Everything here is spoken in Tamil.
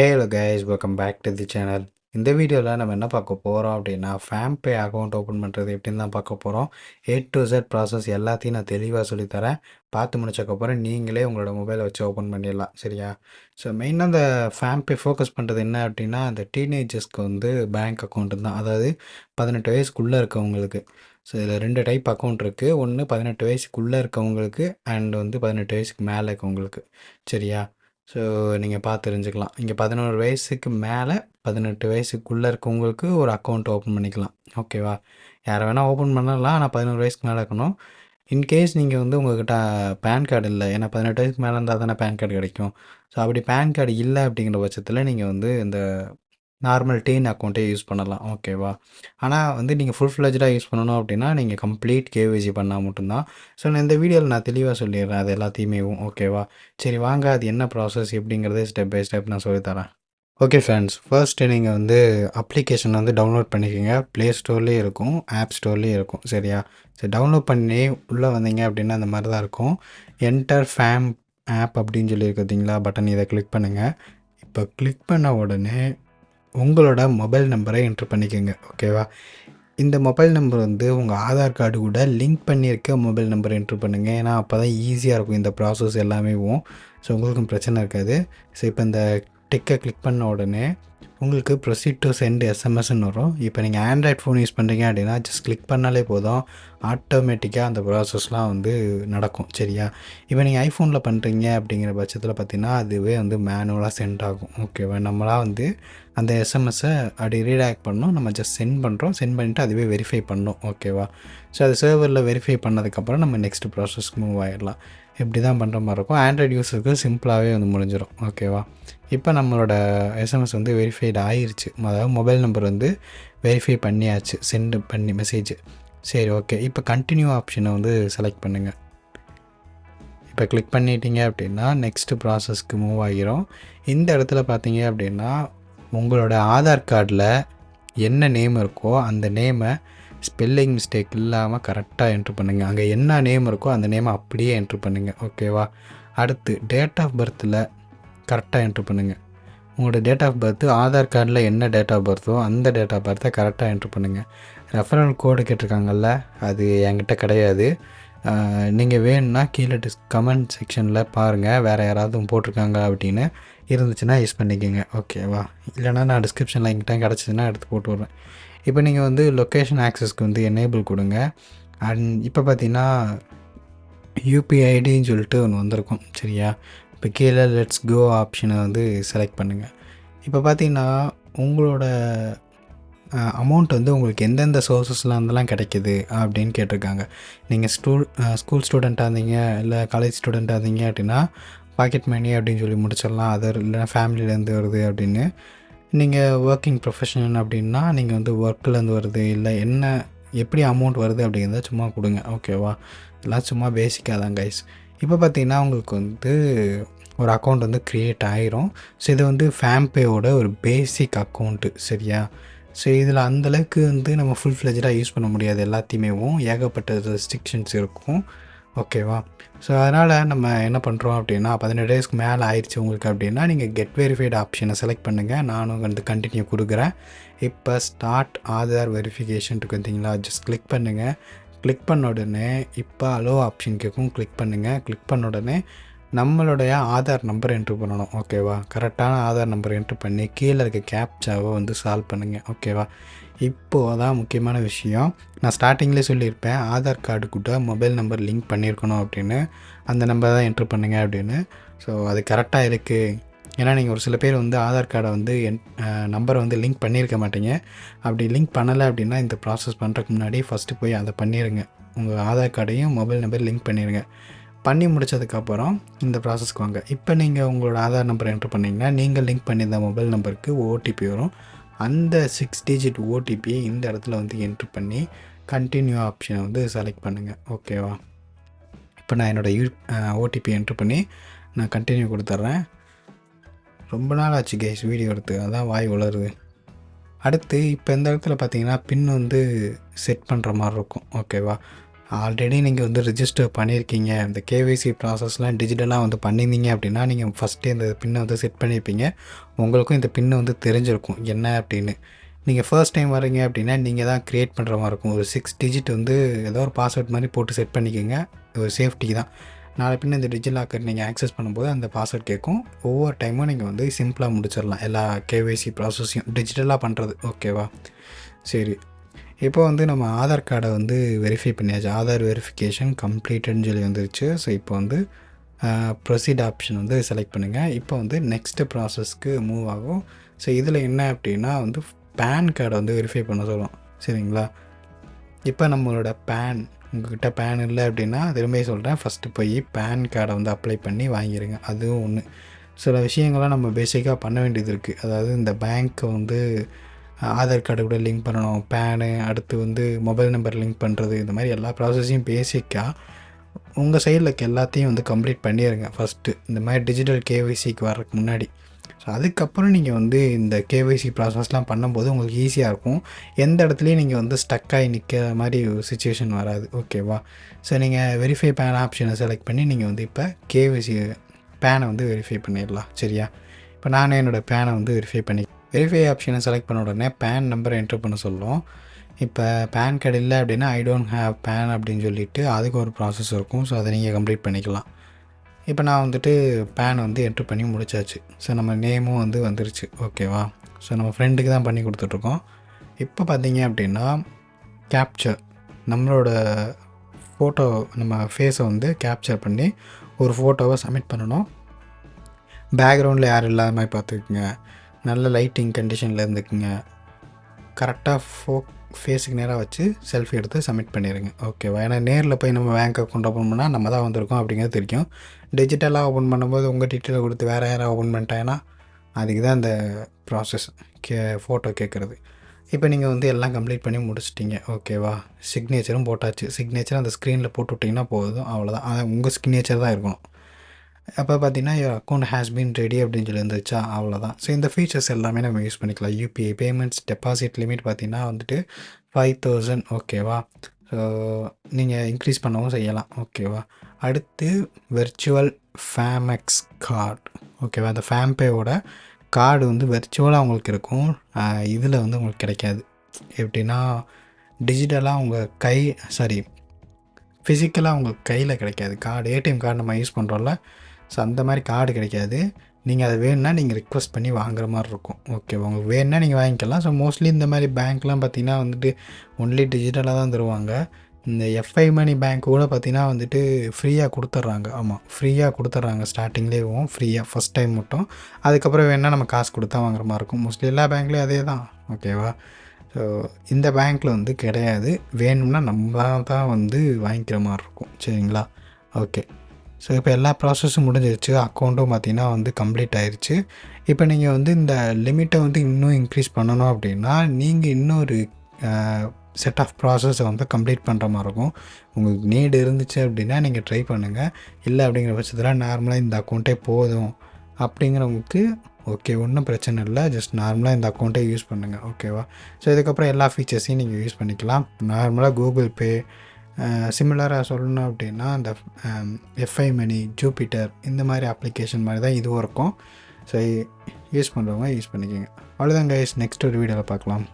Hello guys, welcome back to the channel. இந்த வீடியோவில் நம்ம என்ன பார்க்க போகிறோம் அப்படின்னா, ஃபேம்பே அக்கௌண்ட் ஓப்பன் பண்ணுறது எப்படின்னு தான் பார்க்க போகிறோம். A to Z ப்ராசஸ் எல்லாத்தையும் நான் தெளிவாக சொல்லித்தரேன். பார்த்து முடிச்சக்கப்புறம் நீங்களே உங்களோட மொபைலை வச்சு ஓப்பன் பண்ணிடலாம், சரியா? ஸோ மெயினாக அந்த ஃபேம்பே ஃபோக்கஸ் பண்ணுறது என்ன அப்படின்னா, அந்த டீனேஜர்ஸ்க்கு வந்து பேங்க் அக்கௌண்ட்டு தான். அதாவது 18 வயசுக்குள்ளே இருக்கவங்களுக்கு. ஸோ இதில் 2 டைப் அக்கௌண்ட் இருக்குது. ஒன்று 18 வயசுக்குள்ளே இருக்கவங்களுக்கு அண்ட் வந்து 18 வயசுக்கு மேலே இருக்கவங்களுக்கு, சரியா? ஸோ நீங்கள் பார்த்து தெரிஞ்சுக்கலாம். இங்கே 11 வயசுக்கு மேலே 18 வயசுக்குள்ளே இருக்கவங்களுக்கு ஒரு அக்கௌண்ட் ஓப்பன் பண்ணிக்கலாம், ஓகேவா? யாரை வேணால் ஓப்பன் பண்ணலாம், ஆனால் 11 வயசுக்கு மேலே இருக்கணும். இன்கேஸ் நீங்கள் வந்து உங்கள்கிட்ட பேன் கார்டு இல்லை, ஏன்னா 18 வயசுக்கு மேலே இருந்தால் தானே பேன் கார்டு கிடைக்கும். ஸோ அப்படி பேன் கார்டு இல்லை அப்படிங்கிற பட்சத்தில் நீங்கள் வந்து இந்த நார்மல் டீன் அக்கௌண்ட்டே யூஸ் பண்ணலாம், ஓகேவா? ஆனால் வந்து நீங்கள் ஃபுல் ஃப்ளெஜ்டாக யூஸ் பண்ணணும் அப்படின்னா நீங்கள் கம்ப்ளீட் கேஒய்சி பண்ணால் மட்டும்தான். ஸோ நான் இந்த வீடியோவில் நான் தெளிவாக சொல்லிடுறேன் அது எல்லாத்தையுமே, ஓகேவா? சரி வாங்க, அது என்ன ப்ராசஸ் எப்படிங்கிறதே ஸ்டெப் பை ஸ்டெப் நான் சொல்லித்தரேன். ஓகே ஃப்ரெண்ட்ஸ், ஃபர்ஸ்ட்டு நீங்கள் வந்து அப்ளிகேஷன் வந்து டவுன்லோட் பண்ணிக்கோங்க. ப்ளே ஸ்டோர்லேயும் இருக்கும், ஆப் ஸ்டோர்லேயும் இருக்கும், சரியா? சரி, டவுன்லோட் பண்ணி உள்ளே வந்தீங்க அப்படின்னா அந்த மாதிரி தான் இருக்கும். என்டர் ஃபேம் ஆப் அப்படின்னு சொல்லி பார்த்தீங்களா பட்டன், இதை கிளிக் பண்ணுங்கள். இப்போ கிளிக் பண்ண உடனே உங்களோட மொபைல் நம்பரை என்ட்ரு பண்ணிக்கோங்க, ஓகேவா? இந்த மொபைல் நம்பர் வந்து உங்கள் ஆதார் கார்டு கூட லிங்க் பண்ணியிருக்க மொபைல் நம்பர் என்ட்ரு பண்ணுங்கள். ஏன்னா அப்போ தான் ஈஸியாக இருக்கும் இந்த ப்ராசஸ் எல்லாமே. ஸோ உங்களுக்கும் பிரச்சனை இருக்காது. ஸோ இப்போ இந்த டிக்கை கிளிக் பண்ண உடனே உங்களுக்கு ப்ரொசீட் டு சென்ட் எஸ்எம்எஸ்ன்னு வரும். இப்போ நீங்கள் ஆண்ட்ராய்ட் ஃபோன் யூஸ் பண்ணுறீங்க அப்படின்னா ஜஸ்ட் கிளிக் பண்ணாலே போதும், ஆட்டோமேட்டிக்காக அந்த ப்ராசஸ்லாம் வந்து நடக்கும், சரியா? இப்போ நீங்கள் ஐஃபோனில் பண்ணுறீங்க அப்படிங்கிற பட்சத்தில் பார்த்தீங்கன்னா அதுவே வந்து மேனுவலாக சென்ட் ஆகும், ஓகேவா? நம்மளாக வந்து அந்த எஸ்எம்எஸ்ஸை அப்படி ரீடாக்ட் பண்ணோம், நம்ம ஜஸ்ட் சென்ட் பண்ணுறோம், சென்ட் பண்ணிவிட்டு அதுவே வெரிஃபை பண்ணோம், ஓகேவா? ஸோ அது சர்வரில் வெரிஃபை பண்ணதுக்கப்புறம் நம்ம நெக்ஸ்ட் ப்ராசஸ்க்கு மூவ் ஆகிடலாம். இப்படி தான் பண்ணுற மாதிரி இருக்கும். ஆண்ட்ராய்டு யூஸருக்கு சிம்பிளாகவே வந்து முடிஞ்சிடும், ஓகேவா? இப்போ நம்மளோட எஸ்எம்எஸ் வந்து வெரிஃபைடு ஆகிருச்சு, அதாவது மொபைல் நம்பர் வந்து வெரிஃபை பண்ணியாச்சு, சென்ட் பண்ணி மெசேஜ். சரி, ஓகே. இப்போ கண்டினியூ ஆப்ஷனை வந்து செலக்ட் பண்ணுங்கள். இப்போ கிளிக் பண்ணிட்டீங்க அப்படின்னா நெக்ஸ்ட்டு ப்ராசஸ்க்கு மூவ் ஆகிரும். இந்த இடத்துல பார்த்தீங்க அப்படின்னா உங்களோட ஆதார் கார்டில் என்ன நேம் இருக்கோ அந்த நேமை ஸ்பெல்லிங் மிஸ்டேக் இல்லாமல் கரெக்டாக என்ட்ரு பண்ணுங்கள். அங்கே என்ன நேம் இருக்கோ அந்த நேமை அப்படியே என்ட்ரு பண்ணுங்கள், ஓகேவா? அடுத்து டேட் ஆஃப் பர்த்தில் கரெக்டாக என்ட்ரு பண்ணுங்கள். உங்களோட டேட் ஆஃப் பர்த்து ஆதார் கார்டில் என்ன டேட் ஆஃப் பர்த்தோ அந்த டேட் ஆஃப் பர்த்தை கரெக்டாக என்ட்ரு பண்ணுங்கள். ரெஃபரல் கோடு கேட்டிருக்காங்கல்ல, அது என்கிட்ட கிடையாது. நீங்கள் வேணும்னா கீழே கமெண்ட் செக்ஷனில் பாருங்கள், வேறு யாராவது போட்டிருக்காங்க அப்படின்னு இருந்துச்சுன்னா யூஸ் பண்ணிக்கோங்க, ஓகேவா? இல்லைனா நான் டிஸ்கிரிப்ஷனில் எங்கிட்ட கிடச்சிதுன்னா எடுத்து போட்டு விட்றேன். இப்போ நீங்கள் வந்து லொக்கேஷன் ஆக்சஸ்க்கு வந்து எனேபிள் கொடுங்க. அண்ட் இப்போ பார்த்தீங்கன்னா யூபிஐடின்னு சொல்லிட்டு ஒன்று வந்திருக்கும், சரியா? இப்போ கீழே லெட்ஸ் கோ ஆப்ஷனை வந்து செலக்ட் பண்ணுங்கள். இப்போ பார்த்தீங்கன்னா உங்களோட அமௌண்ட் வந்து உங்களுக்கு எந்தெந்த சோர்ஸஸ்லாம் இருந்தெல்லாம் கிடைக்கிது அப்படின்னு கேட்டிருக்காங்க. நீங்கள் ஸ்கூல் ஸ்டூடெண்ட்டாக இருந்தீங்க, இல்லை காலேஜ் ஸ்டூடெண்ட்டாக இருந்தீங்க அப்படின்னா பாக்கெட் மணி அப்படின்னு சொல்லி முடிச்சிடலாம். அதர் இல்லைனா ஃபேமிலியிலேருந்து வருது அப்படின்னு. நீங்கள் ஒர்க்கிங் ப்ரொஃபஷனல் அப்படின்னா நீங்கள் வந்து ஒர்க்லேருந்து வருது, இல்லை என்ன எப்படி அமௌண்ட் வருது அப்படிங்கிறத சும்மா கொடுங்க, ஓகேவா? எல்லாம் சும்மா பேசிக்காக தான் கைஸ். இப்போ பார்த்தீங்கன்னா உங்களுக்கு வந்து ஒரு அக்கௌண்ட் வந்து க்ரியேட் ஆகிரும். ஸோ இது வந்து ஃபேம்பேவோட ஒரு பேசிக் அக்கௌண்ட்டு, சரியா? ஸோ இதில் அந்தளவுக்கு வந்து நம்ம ஃபுல் ஃப்ளெஜ்டாக யூஸ் பண்ண முடியாது, எல்லாத்தையுமே ஏகப்பட்ட ரெஸ்ட்ரிக்ஷன்ஸ் இருக்கும், ஓகேவா? ஸோ அதனால் நம்ம என்ன பண்ணுறோம் அப்படின்னா 18 டேஸ்க்கு மேலே ஆயிடுச்சு உங்களுக்கு அப்படின்னா நீங்கள் கெட் வெரிஃபைடு ஆப்ஷனை செலக்ட் பண்ணுங்கள். நானும் வந்து கண்டினியூ கொடுக்குறேன். இப்போ ஸ்டார்ட் ஆதார் வெரிஃபிகேஷன்ட்டு வந்தீங்களா, ஜஸ்ட் கிளிக் பண்ணுங்கள். கிளிக் பண்ண உடனே இப்போ அலோ ஆப்ஷன் கேட்கும், கிளிக் பண்ணுங்கள். கிளிக் பண்ண உடனே நம்மளுடைய ஆதார் நம்பர் என்ட்ரு பண்ணணும், ஓகேவா? கரெக்டான ஆதார் நம்பர் என்ட்ரு பண்ணி கீழே இருக்க கேப்சாவை வந்து சால்வ் பண்ணுங்கள், ஓகேவா? இப்போது தான் முக்கியமான விஷயம். நான் ஸ்டார்டிங்லேயே சொல்லியிருப்பேன் ஆதார் கார்டு கூட மொபைல் நம்பர் லிங்க் பண்ணியிருக்கணும் அப்படின்னு. அந்த நம்பர் தான் என்ட்ரு பண்ணுங்க அப்படின்னு. ஸோ அது கரெக்டாக இருக்குது. ஏன்னா நீங்கள் ஒரு சில பேர் வந்து ஆதார் கார்டை வந்து நம்பரை வந்து லிங்க் பண்ணியிருக்க மாட்டீங்க. அப்படி லிங்க் பண்ணலை அப்படின்னா இந்த ப்ராசஸ் பண்ணுறதுக்கு முன்னாடி ஃபஸ்ட்டு போய் அதை பண்ணிடுங்க. உங்கள் ஆதார் கார்டையும் மொபைல் நம்பர் லிங்க் பண்ணிடுங்க. பண்ணி முடித்ததுக்கப்புறம் இந்த ப்ராசஸ்க்கு வாங்க. இப்போ நீங்கள் உங்களோட ஆதார் நம்பர் என்ட்ரு பண்ணிங்கன்னா நீங்கள் லிங்க் பண்ணியிருந்த மொபைல் நம்பருக்கு ஓடிபி வரும். அந்த 6 டிஜிட் ஓடிபியை இந்த இடத்துல வந்து என்ட்ரு பண்ணி கண்டினியூ ஆப்ஷனை வந்து செலக்ட் பண்ணுங்கள், ஓகேவா? இப்போ நான் என்னோடய ஓடிபி என்ட்ரு பண்ணி நான் கண்டினியூ கொடுத்துட்றேன். ரொம்ப நாள் ஆச்சு கைஸ் வீடியோ எடுத்து, அதான் வாய் உளருது. அடுத்து இப்போ இந்த இடத்துல பார்த்தீங்கன்னா பின் வந்து செட் பண்ணுற மாதிரி இருக்கும், ஓகேவா? ஆல்ரெடி நீங்கள் வந்து ரிஜிஸ்டர் பண்ணியிருக்கீங்க, இந்த கேஒய்சி ப்ராசஸ்லாம் டிஜிட்டலாக வந்து பண்ணியிருந்தீங்க அப்படின்னா, நீங்கள் ஃபஸ்ட்டே இந்த பின்னை வந்து செட் பண்ணியிருப்பீங்க. உங்களுக்கும் இந்த பின்னு வந்து தெரிஞ்சிருக்கும் என்ன அப்படின்னு. நீங்கள் ஃபர்ஸ்ட் டைம் வரீங்க அப்படின்னா, நீங்கள் தான் க்ரியேட் பண்ணுற மாதிரி இருக்கும். ஒரு 6 டிஜிட் வந்து ஏதோ ஒரு பாஸ்வேர்ட் மாதிரி போட்டு செட் பண்ணிக்கோங்க. ஒரு சேஃப்டிக்கு தான். நாளை பின்ன இந்த டிஜிட்டல் லாக்கர் நீங்கள் ஆக்சஸ் பண்ணும்போது அந்த பாஸ்வேர்ட் கேட்கும். ஒவ்வொரு டைமும் நீங்கள் வந்து சிம்பிளாக முடிச்சிடலாம் எல்லா கேஒய்சி ப்ராசஸையும் டிஜிட்டலாக பண்ணுறது. ஓகேவா? சரி. இப்போ வந்து நம்ம ஆதார் கார்டை வந்து வெரிஃபை பண்ணியாச்சு. ஆதார் வெரிஃபிகேஷன் கம்ப்ளீட்டட்னு சொல்லி வந்துருச்சு. ஸோ இப்போ வந்து ப்ரொசீட் ஆப்ஷன் வந்து செலக்ட் பண்ணுங்கள். இப்போ வந்து நெக்ஸ்ட்டு ப்ராசஸ்க்கு மூவ் ஆகும். ஸோ இதில் என்ன அப்படின்னா வந்து பேன் கார்டை வந்து வெரிஃபை பண்ண சொல்லுவோம். சரிங்களா? இப்போ நம்மளோட உங்கள்கிட்ட பேன் இல்லை அப்படின்னா திரும்பி சொல்கிறேன், ஃபஸ்ட்டு போய் பேன் கார்டை வந்து அப்ளை பண்ணி வாங்கிடுங்க. அதுவும் ஒன்று. சில விஷயங்கள்லாம் நம்ம பேசிக்காக பண்ண வேண்டியது இருக்குது. அதாவது இந்த பேங்க்கை வந்து ஆதார் கார்டு கூட லிங்க் பண்ணணும், பேனு, அடுத்து வந்து மொபைல் நம்பர் லிங்க் பண்ணுறது, இந்த மாதிரி எல்லா ப்ராசஸையும் பேசிக்காக உங்கள் சைடில் இருக்க எல்லாத்தையும் வந்து கம்ப்ளீட் பண்ணிடுங்க ஃபஸ்ட்டு, இந்த மாதிரி டிஜிட்டல் கேஒய்சிக்கு வர்றதுக்கு முன்னாடி. ஸோ அதுக்கப்புறம் நீங்கள் வந்து இந்த கேஒய்சி ப்ராசஸ்லாம் பண்ணும்போது உங்களுக்கு ஈஸியாக இருக்கும். எந்த இடத்துலையும் நீங்கள் வந்து ஸ்டக்காகி நிற்கிற மாதிரி ஒரு சுச்சுவேஷன் வராது. ஓகேவா? ஸோ நீங்கள் வெரிஃபை பேன் ஆப்ஷனை செலக்ட் பண்ணி நீங்கள் வந்து இப்போ கேஒய்சி பேனை வந்து வெரிஃபை பண்ணிடலாம். சரியா? இப்போ நானே என்னோடய பேனை வந்து வெரிஃபை ஆப்ஷனை செலக்ட் பண்ண உடனே பேன் நம்பரை என்ட்ரு பண்ண சொல்லும். இப்போ பேன் கார்டு இல்லை அப்படின்னா ஐ டோன்ட் ஹேவ் பேன் அப்படின்னு சொல்லிவிட்டு அதுக்கு ஒரு ப்ராசஸ் இருக்கும். ஸோ அதை நீங்கள் கம்ப்ளீட் பண்ணிக்கலாம். இப்போ நான் வந்துட்டு பேன் வந்து என்ட்ரு பண்ணி முடிச்சாச்சு. ஸோ நம்ம நேமும் வந்து வந்துருச்சு. ஓகேவா? ஸோ நம்ம ஃப்ரெண்டுக்கு தான் பண்ணி கொடுத்துட்ருக்கோம். இப்போ பார்த்தீங்க அப்படின்னா கேப்சர், நம்மளோட ஃபோட்டோ, நம்ம ஃபேஸை வந்து கேப்சர் பண்ணி ஒரு ஃபோட்டோவை சப்மிட் பண்ணணும். பேக்ரவுண்டில் யாரும் இல்லாத மாதிரி பார்த்துக்குங்க. நல்ல லைட்டிங் கண்டிஷனில் இருந்துக்குங்க. கரெக்டாக ஃபேஸுக்கு நேராக வச்சு செல்ஃபி எடுத்து சப்மிட் பண்ணிடுங்க. ஓகேவா? ஏன்னா நேரில் போய் நம்ம பேங்க் அக்கௌண்ட் ஓப்பன் பண்ணால் நம்ம தான் வந்திருக்கோம் அப்படிங்கிறது தெரியும். டிஜிட்டலாக ஓப்பன் பண்ணும்போது உங்கள் டீட்டெயிலை கொடுத்து வேறு யாராவது ஓப்பன் பண்ணிட்டாங்கன்னா அதுக்கு தான் இந்த ப்ராசஸ் ஃபோட்டோ கேட்குறது. இப்போ நீங்கள் வந்து எல்லாம் கம்ப்ளீட் பண்ணி முடிச்சிட்டிங்க. ஓகேவா? சிக்னேச்சரும் போட்டாச்சு. சிக்னேச்சர் அந்த ஸ்க்ரீனில் போட்டு விட்டிங்கன்னா போதும், அவ்வளோதான். அது உங்கள் சிக்னேச்சர் தான் இருக்கணும். அப்போ பார்த்தீங்கன்னா your account has been ready அப்படின்னு சொல்லி இருந்துச்சா, அவ்வளோதான். ஸோ இந்த ஃபீச்சர்ஸ் எல்லாமே நம்ம யூஸ் பண்ணிக்கலாம். யூபிஐ பேமெண்ட்ஸ், டெபாசிட் லிமிட் பார்த்தீங்கன்னா வந்துட்டு 5000. ஓகேவா? ஸோ நீங்கள் இன்க்ரீஸ் பண்ணவும் செய்யலாம். ஓகேவா? அடுத்து வெர்ச்சுவல் ஃபேமெக்ஸ் கார்டு. ஓகேவா? அந்த ஃபேம்பேவோட கார்டு வந்து வெர்ச்சுவலாக உங்களுக்கு இருக்கும். இதில் வந்து உங்களுக்கு கிடைக்காது. எப்படின்னா டிஜிட்டலாக உங்கள் ஃபிசிக்கலாக உங்களுக்கு கையில் கிடைக்காது. கார்டு, ஏடிஎம் கார்டு நம்ம யூஸ் பண்ணுறோம்ல, ஸோ அந்த மாதிரி கார்டு கிடைக்காது. நீங்கள் அது வேணும்னா நீங்கள் ரிக்வெஸ்ட் பண்ணி வாங்குற மாதிரி இருக்கும். ஓகேவா? உங்களுக்கு வேணும்னா நீங்கள் வாங்கிக்கலாம். ஸோ மோஸ்ட்லி இந்த மாதிரி பேங்க்லாம் பார்த்திங்கன்னா வந்துட்டு ஒன்லி டிஜிட்டலாக தான் தருவாங்க. இந்த எஃப்ஐ மணி பேங்க் கூட பார்த்திங்கன்னா வந்துட்டு ஃப்ரீயாக கொடுத்துட்றாங்க. ஆமாம், ஃப்ரீயாக கொடுத்துட்றாங்க. ஸ்டார்டிங்லேயும் ஃப்ரீயாக ஃபஸ்ட் டைம் மட்டும். அதுக்கப்புறம் வேணுன்னா நம்ம காசு கொடுத்தா வாங்குற மாதிரி இருக்கும். மோஸ்ட்லி எல்லா பேங்க்லேயும் அதே தான். ஓகேவா? ஸோ இந்த பேங்க்கில் வந்து கிடையாது. வேணும்னா நம்ம தான் வந்து வாங்கிக்கிற மாதிரி இருக்கும். சரிங்களா? ஓகே. ஸோ இப்போ எல்லா ப்ராசஸும் முடிஞ்சிருச்சு. அக்கௌண்ட்டும் பார்த்திங்கன்னா வந்து கம்ப்ளீட் ஆயிடுச்சு. இப்போ நீங்கள் வந்து இந்த லிமிட்டை வந்து இன்னும் இன்க்ரீஸ் பண்ணணும் அப்படின்னா நீங்கள் இன்னொரு செட் ஆஃப் ப்ராசஸை வந்து கம்ப்ளீட் பண்ணுற மாதிரி இருக்கும். உங்களுக்கு நீடு இருந்துச்சு அப்படின்னா நீங்கள் ட்ரை பண்ணுங்கள். இல்லை அப்படிங்கிற பட்சத்தில் நார்மலாக இந்த அக்கௌண்ட்டே போதும் அப்படிங்கிறவங்களுக்கு ஓகே, ஒன்றும் பிரச்சனை இல்லை. ஜஸ்ட் நார்மலாக இந்த அக்கௌண்ட்டே யூஸ் பண்ணுங்கள். ஓகேவா? ஸோ இதுக்கப்புறம் எல்லா ஃபீச்சர்ஸையும் நீங்கள் யூஸ் பண்ணிக்கலாம். நார்மலாக கூகுள் பே, சிமிலராக சொல்லணும் அப்படின்னா இந்த எஃப்ஐ மணி, ஜூபிட்டர், இந்த மாதிரி அப்ளிகேஷன் மாதிரி தான் இதுவும் இருக்கும். ஸோ யூஸ் பண்ணுறவங்க யூஸ் பண்ணிக்கோங்க. அவ்வளோதான் கைஸ். நெக்ஸ்ட் ஒரு வீடியோவில் பார்க்கலாம்.